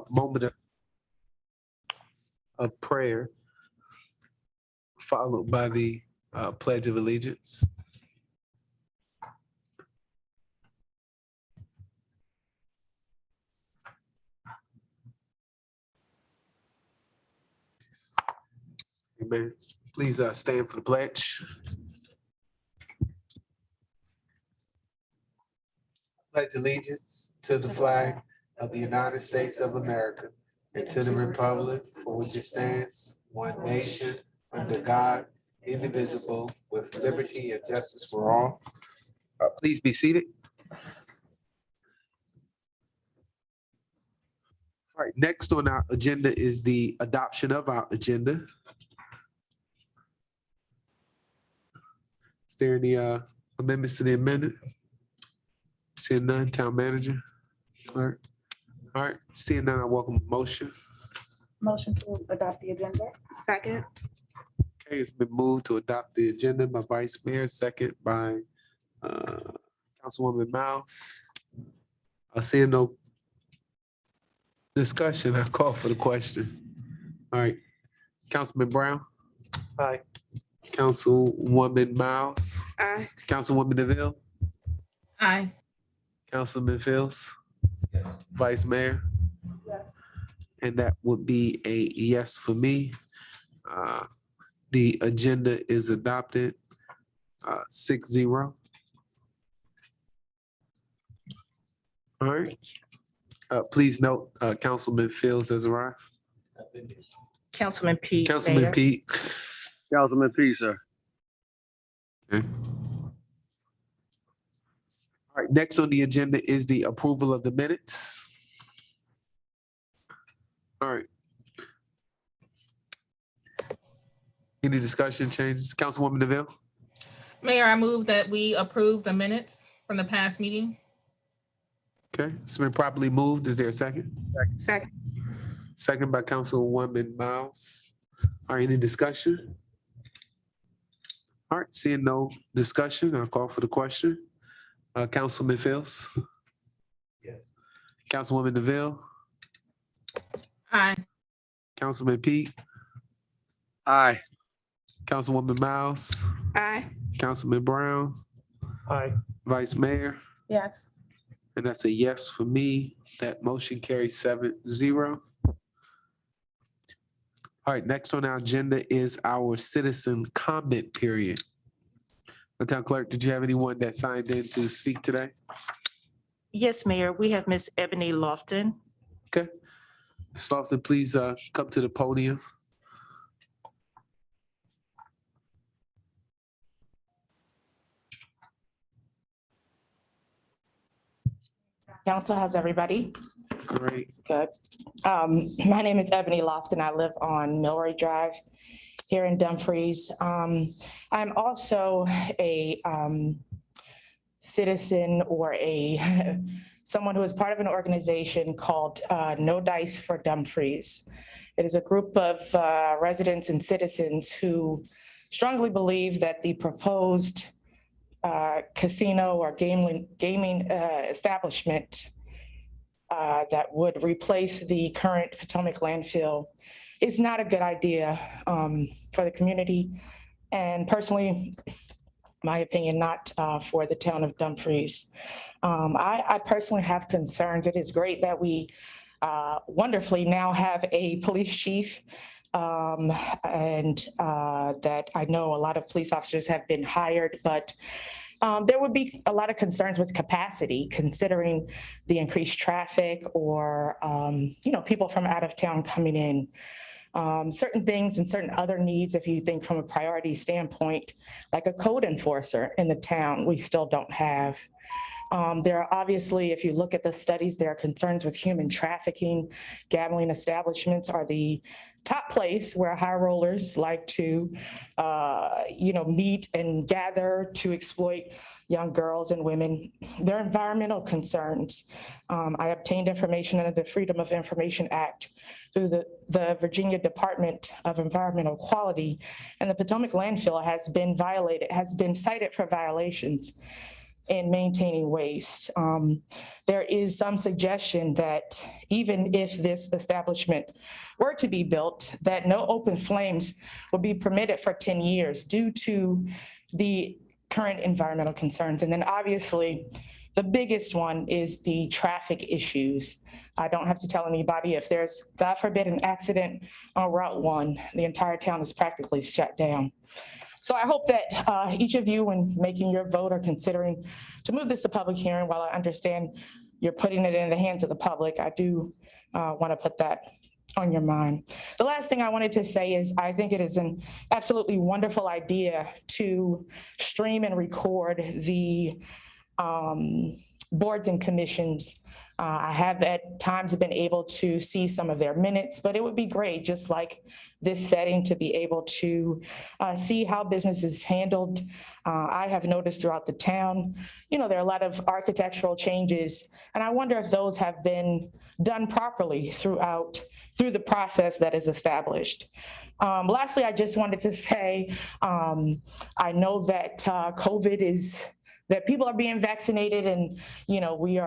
moment of prayer, followed by the Pledge of Allegiance. Amen. Please stand for the pledge. Pledge allegiance to the flag of the United States of America and to the republic for which it stands, one nation, under God, indivisible, with liberty and justice for all. Please be seated. All right, next on our agenda is the adoption of our agenda. Is there any amendments to the amendment? Seeing none, town manager, clerk. All right, seeing none, I welcome a motion. Motion to adopt the agenda. Second. Okay, it's been moved to adopt the agenda by Vice Mayor, second by Councilwoman Miles. Seeing no discussion, I call for the question. All right, Councilman Brown. Aye. Councilwoman Miles. Aye. Councilwoman DeVille. Aye. Councilman Fields. Vice Mayor. Yes. And that would be a yes for me. The agenda is adopted 6-0. All right. Please note, Councilman Fields has arrived. Councilman Pete. Councilman Mayor. Pete. Councilman P, sir. Okay. All right, next on the agenda is the approval of the minutes. All right. Any discussion, changes? Councilwoman DeVille? Mayor, I move that we approve the minutes from the past meeting. Okay, it's been properly moved. Is there a second? Second. Second by Councilwoman Miles. All right, any discussion? All right, seeing no discussion, I'll call for the question. Councilman Fields? Yes. Councilwoman DeVille? Aye. Councilman Pete? Aye. Councilwoman Miles? Aye. Councilman Brown? Aye. Vice Mayor? Yes. And that's a yes for me. That motion carries 7-0. All right, next on our agenda is our citizen comment period. Town Clerk, did you have anyone that signed in to speak today? Yes, Mayor, we have Miss Ebony Lofton. Okay. Ms. Lofton, please come to the podium. Council, how's everybody? Great. Good. My name is Ebony Lofton. I live on Milroy Drive here in Dumfries. I'm also a citizen or someone who is part of an organization called No Dice for Dumfries. It is a group of residents and citizens who strongly believe that the proposed casino or gaming establishment that would replace the current Potomac landfill is not a good idea for the community. And personally, my opinion, not for the town of Dumfries. I personally have concerns. It is great that we wonderfully now have a police chief and that I know a lot of police officers have been hired, but there would be a lot of concerns with capacity considering the increased traffic or, people from out of town coming in. Certain things and certain other needs, if you think from a priority standpoint, like a code enforcer in the town, we still don't have. There are obviously, if you look at the studies, there are concerns with human trafficking. Gambling establishments are the top place where high rollers like to, meet and gather to exploit young girls and women. There are environmental concerns. I obtained information under the Freedom of Information Act through the Virginia Department of Environmental Quality, and the Potomac landfill has been violated, has been cited for violations. in maintaining waste. There is some suggestion that even if this establishment were to be built, that no open flames will be permitted for 10 years due to the current environmental concerns. And then obviously, the biggest one is the traffic issues. I don't have to tell anybody, if there's, God forbid, an accident on Route 1, the entire town is practically shut down. So I hope that each of you, when making your vote, are considering to move this to public hearing. While I understand you're putting it in the hands of the public, I do want to put that on your mind. The last thing I wanted to say is I think it is an absolutely wonderful idea to stream and record the boards and commissions. I have at times been able to see some of their minutes, but it would be great, just like this setting, to be able to see how business is handled. I have noticed throughout the town, there are a lot of architectural changes, and I wonder if those have been done properly through the process that is established. Lastly, I just wanted to say, I know that COVID is, that people are being vaccinated, and we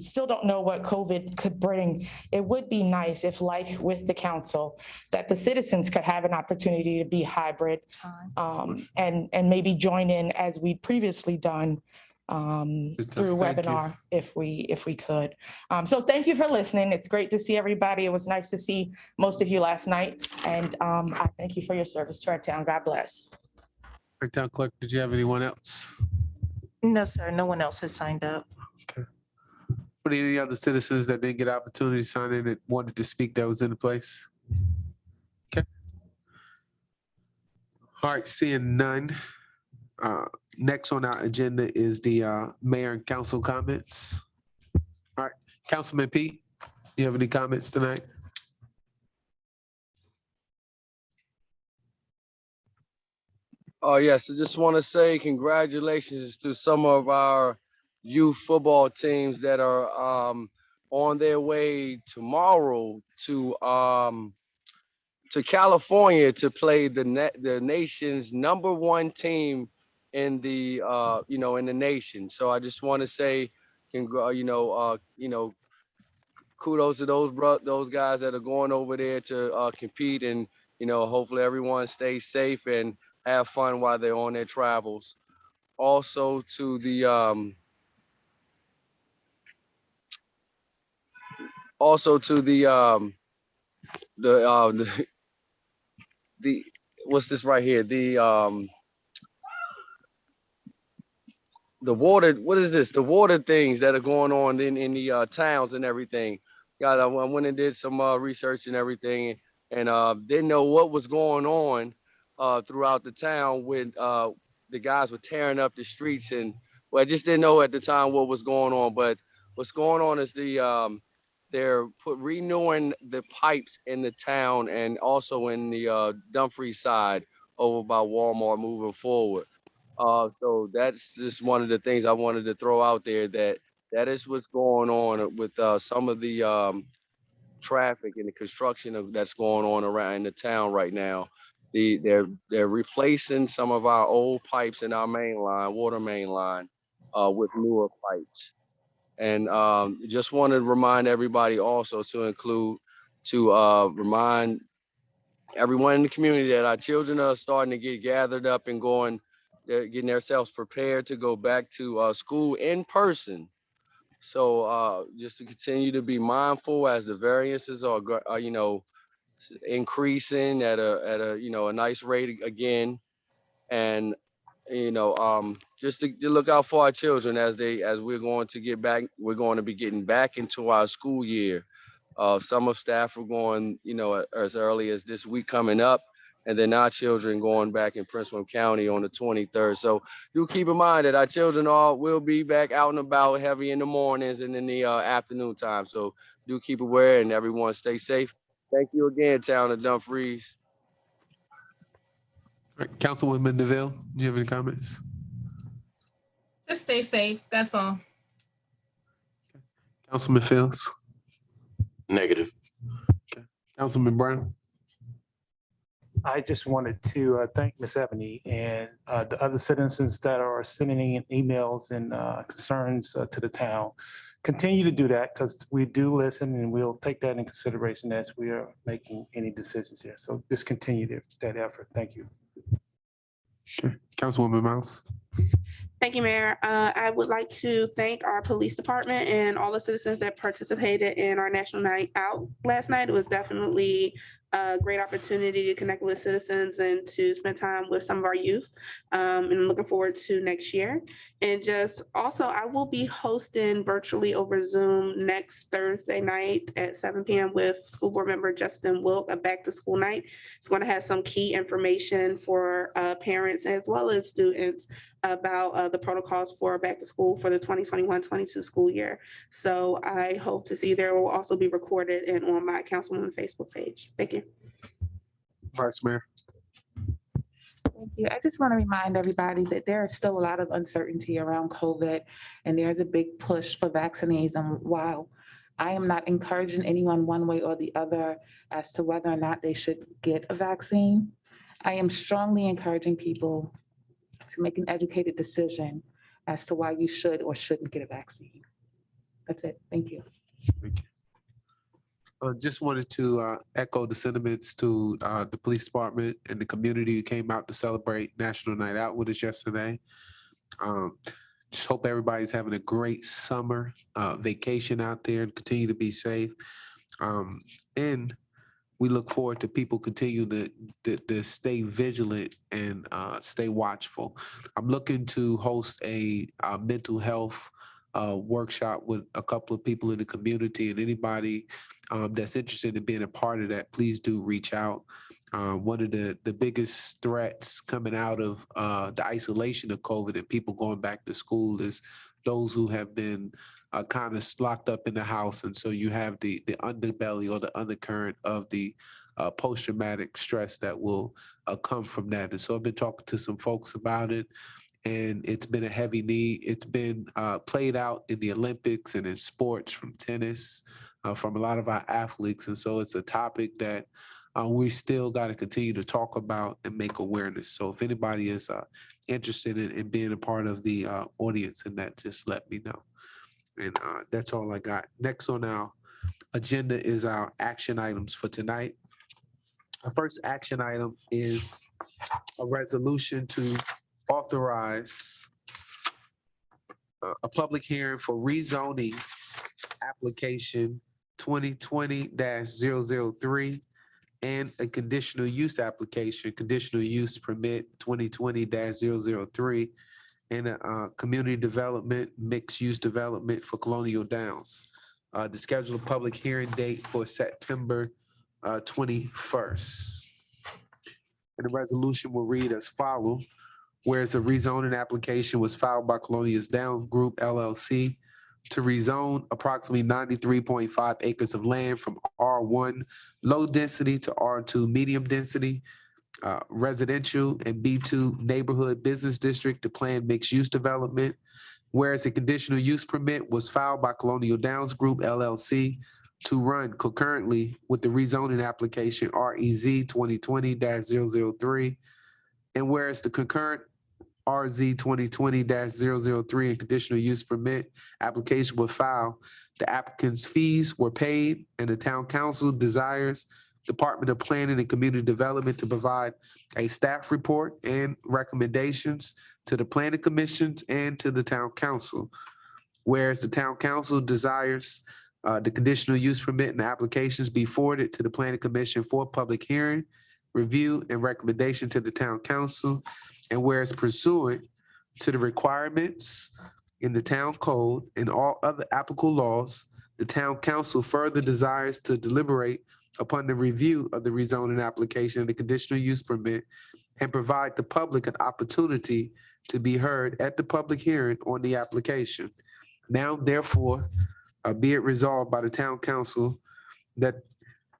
still don't know what COVID could bring. It would be nice if, like with the council, that the citizens could have an opportunity to be hybrid, and maybe join in as we'd previously done through Thank you. webinar if we could. So thank you for listening. It's great to see everybody. It was nice to see most of you last night, and I thank you for your service to our town. God bless. Town Clerk, did you have anyone else? No, sir, no one else has signed up. What are any other citizens that didn't get an opportunity to sign in that wanted to speak that was in the place? Okay. All right, seeing none. Next on our agenda is the mayor and council comments. All right, Councilman Pete, do you have any comments tonight? Oh, yes, I just want to say congratulations to some of our youth football teams that are on their way tomorrow to California to play the nation's #1 team in the in the nation. So I just want to say, kudos to those guys that are going over there to compete, and hopefully everyone stays safe and have fun while they're on their travels. Also to the the what's this right here? The water, what is this? The water things that are going on in the towns and everything. Yeah, I went and did some research and everything, and didn't know what was going on throughout the town when the guys were tearing up the streets, and well, I just didn't know at the time what was going on. But what's going on is they're renewing the pipes in the town and also in the Dumfries side over by Walmart moving forward. So that's just one of the things I wanted to throw out there, that is what's going on with some of the traffic and the construction that's going on around in the town right now. They're replacing some of our old pipes in our main line, water main line, with newer pipes. And just want to remind everybody also to remind everyone in the community that our children are starting to get gathered up and going. They're getting themselves prepared to go back to school in person. So just to continue to be mindful as the variances are increasing at a nice rate again, and just to look out for our children as we're going to get back. We're going to be getting back into our school year. Some of staff are going, as early as this week coming up, and then our children going back in Prince William County on the 23rd. So do keep in mind that our children will be back out and about heavy in the mornings and in the afternoon time. So do keep aware, and everyone stay safe. Thank you again, town of Dumfries. All right, Councilwoman DeVille, do you have any comments? Just stay safe, that's all. Councilman Fields, Negative. Councilman Brown, I just wanted to thank Ms. Ebony and the other citizens that are sending in emails and concerns to the town. Continue to do that because we do listen and we'll take that in consideration as we are making any decisions here. So just continue that effort. Thank you. Councilwoman Miles. Thank you, Mayor. I would like to thank our police department and all the citizens that participated in our National Night Out last night. It was definitely a great opportunity to connect with citizens and to spend time with some of our youth. And looking forward to next year. And just also, I will be hosting virtually over Zoom next Thursday night at 7 p.m. with School Board Member Justin Wilk, a back to school night. It's going to have some key information for parents as well as students about the protocols for back to school for the 2021-22 school year. So I hope to see you there. It will also be recorded and on my Councilwoman Facebook page. Thank you. Vice Mayor. Thank you. I just want to remind everybody that there is still a lot of uncertainty around COVID, and there's a big push for vaccines. And while I am not encouraging anyone one way or the other as to whether or not they should get a vaccine, I am strongly encouraging people to make an educated decision as to why you should or shouldn't get a vaccine. That's it. Thank you. Thank you. Just wanted to echo the sentiments to the police department and the community who came out to celebrate National Night Out with us yesterday. Just hope everybody's having a great summer vacation out there and continue to be safe. And we look forward to people continue to stay vigilant and stay watchful. I'm looking to host a mental health workshop with a couple of people in the community, and anybody that's interested in being a part of that, please do reach out. One of the biggest threats coming out of the isolation of COVID and people going back to school is those who have been kind of locked up in the house. And so you have the underbelly or the undercurrent of the post-traumatic stress that will come from that. And so I've been talking to some folks about it, and it's been a heavy need. It's been played out in the Olympics and in sports, from tennis, from a lot of our athletes. And so it's a topic that we still got to continue to talk about and make awareness. So if anybody is interested in being a part of the audience in that, just let me know. And that's all I got. Next on our agenda is our action items for tonight. Our first action item is a resolution to authorize a public hearing for rezoning application 2020-003 and a conditional use application, conditional use permit 2020-003, and a community development, mixed use development for Colonial Downs. The scheduled public hearing date for September 21st. And the resolution will read as follows. Whereas a rezoning application was filed by Colonial Downs Group LLC to rezone approximately 93.5 acres of land from R1 low density to R2 medium density residential and B2 neighborhood business district to planned mixed use development. Whereas a conditional use permit was filed by Colonial Downs Group LLC to run concurrently with the rezoning application REZ 2020-003. And whereas the concurrent RZ 2020-003 and conditional use permit application were filed, the applicant's fees were paid, and the town council desires Department of Planning and Community Development to provide a staff report and recommendations to the planning commissions and to the town council. Whereas the town council desires the conditional use permit and applications be forwarded to the planning commission for public hearing, review, and recommendation to the town council. And whereas pursuant to the requirements in the town code and all other applicable laws, the town council further desires to deliberate upon the review of the rezoning application and the conditional use permit and provide the public an opportunity to be heard at the public hearing on the application. Now, therefore, be it resolved by the town council that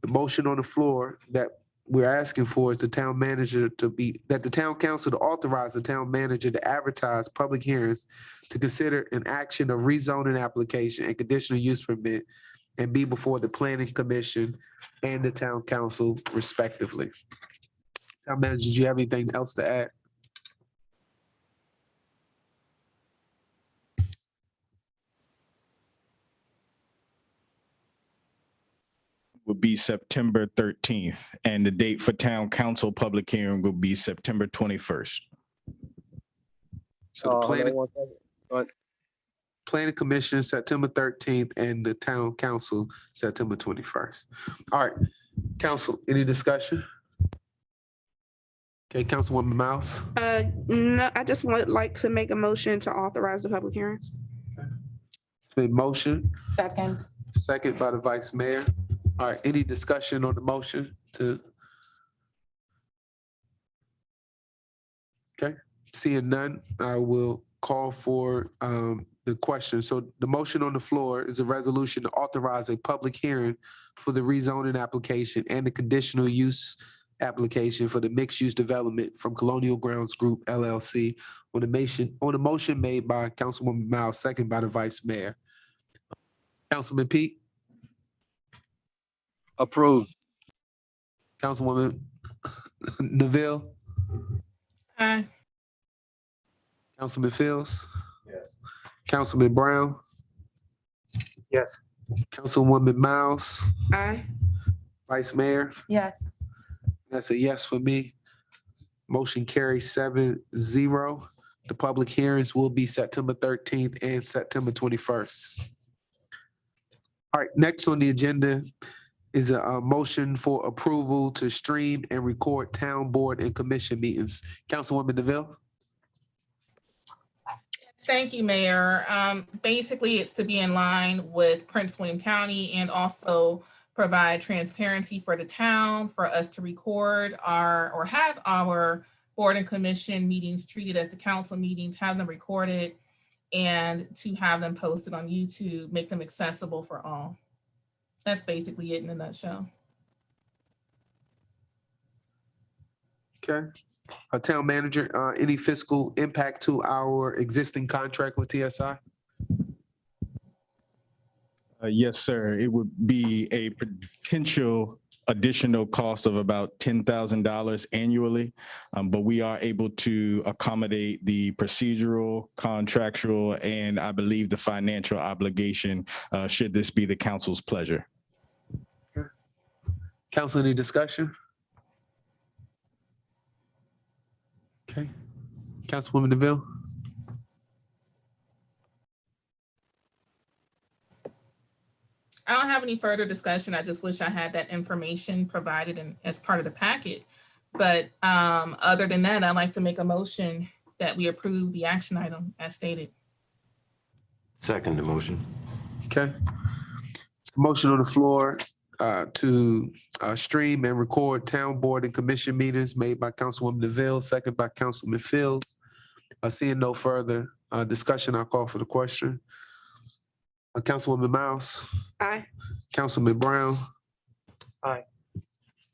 the motion on the floor that we're asking for is the town manager that the town council to authorize the town manager to advertise public hearings to consider an action of rezoning application and conditional use permit and be before the planning commission and the town council respectively. Town manager, do you have anything else to add? Would be September 13th, and the date for town council public hearing will be September 21st. So the Hold on planning, one second. planning commission, September 13th, and the town council, September 21st. All right, council, any discussion? Okay, Councilwoman Mouse, No, I just would like to make a motion to authorize the public hearings. it's been motion, Second. second by the vice mayor. All right, any discussion on the motion to? Okay, seeing none, I will call for the question. So the motion on the floor is a resolution to authorize a public hearing for the rezoning application and the conditional use application for the mixed-use development from Colonial Grounds Group LLC on the motion made by Councilwoman Miles, second by the vice mayor. Councilman Pete, Approved. Councilwoman Neville, Aye. Councilman Fields. Yes. Councilman Brown, Yes. Councilwoman Miles, Aye. Vice Mayor. Yes. That's a yes for me. Motion carries 7-0. The public hearings will be September 13th and September 21st. All right, next on the agenda is a motion for approval to stream and record town board and commission meetings. Councilwoman DeVille? Thank you, Mayor. Basically, it's to be in line with Prince William County and also provide transparency for the town, for us to record or have our board and commission meetings treated as the council meetings, have them recorded, and to have them posted on YouTube, make them accessible for all. That's basically it in a nutshell. Okay. Town manager, any fiscal impact to our existing contract with TSI? Yes, sir. It would be a potential additional cost of about $10,000 annually, but we are able to accommodate the procedural, contractual, and I believe the financial obligation, should this be the council's pleasure. Council, any discussion? Okay. Councilwoman DeVille? I don't have any further discussion. I just wish I had that information provided as part of the packet. But other than that, I'd like to make a motion that we approve the action item as stated. Second the motion. Okay. It's a motion on the floor to stream and record town board and commission meetings made by Councilwoman DeVille, second by Councilman Field. Seeing no further discussion, I'll call for the question. Councilwoman Miles, Aye. Councilman Brown. Aye.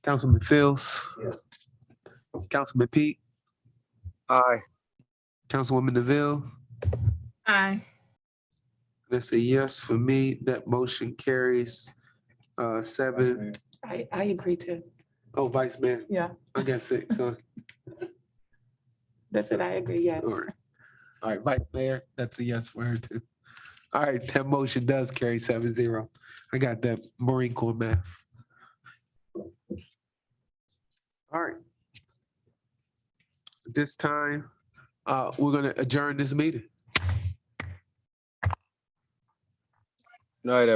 Councilman Fields. Yes. Councilman Pete, Aye. Councilwoman DeVille. Aye. That's a yes for me. That motion carries 7. I agree too. Oh, Vice Mayor, Yeah, I got 6. Huh? that's it. I agree. Yes. All right, Vice Mayor, that's a yes for her too. All right, that motion does carry 7-0. I got that Marine Corps math. All right. At this time, we're gonna adjourn this meeting. Night, everyone.